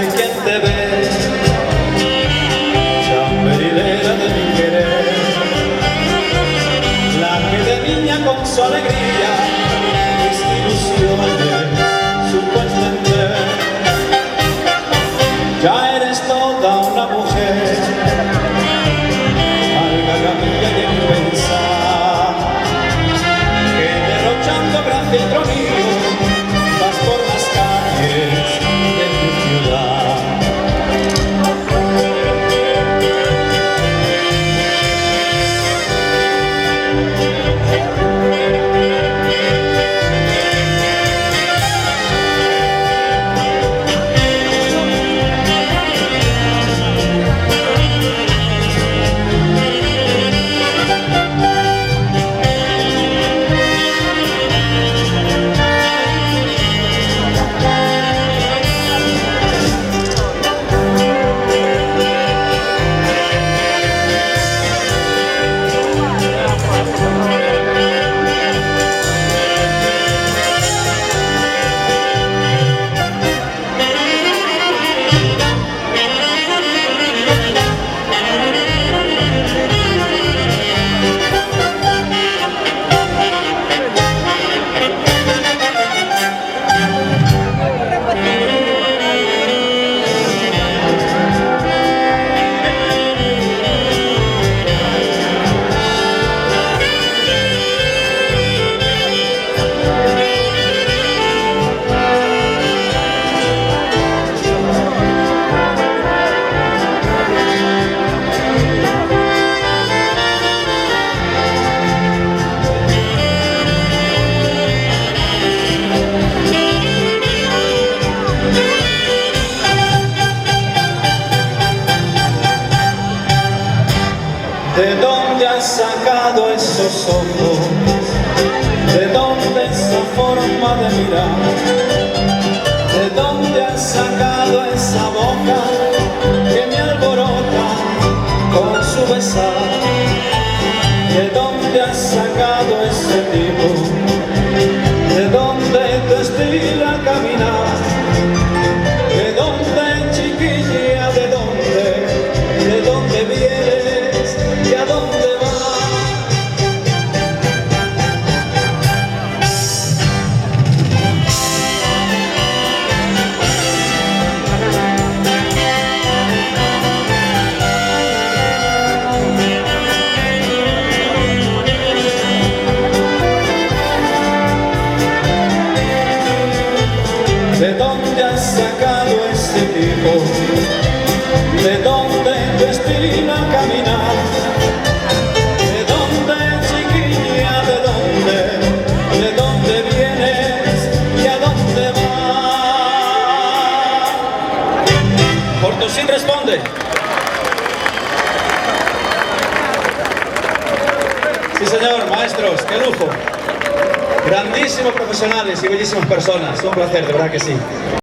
hay quien te ve, chamberilera de mi querer, la que de niña con su alegría mis ilusiones supo entender. Ya eres toda una mujer, algarabía y en pensar, que derrochando gracia y tronillo vas por las calles de tu ciudad. ¿De dónde has sacado esos ojos? ¿De dónde esa forma de mirar? ¿De dónde has sacado esa boca que me alborota con su besar? ¿De dónde has sacado ese tipo? ¿De dónde tu estilo a caminar? ¿De dónde, chiquilla, de dónde? ¿De dónde vienes y a dónde vas? ¿De dónde has sacado ese tipo? ¿De dónde tu estilo a caminar? ¿De dónde, chiquilla, de dónde? ¿De dónde vienes y a dónde vas? Portosín responde. Sí, señor, maestros, qué lujo. Grandísimos profesionales y bellísimas personas. Un placer, de verdad que sí.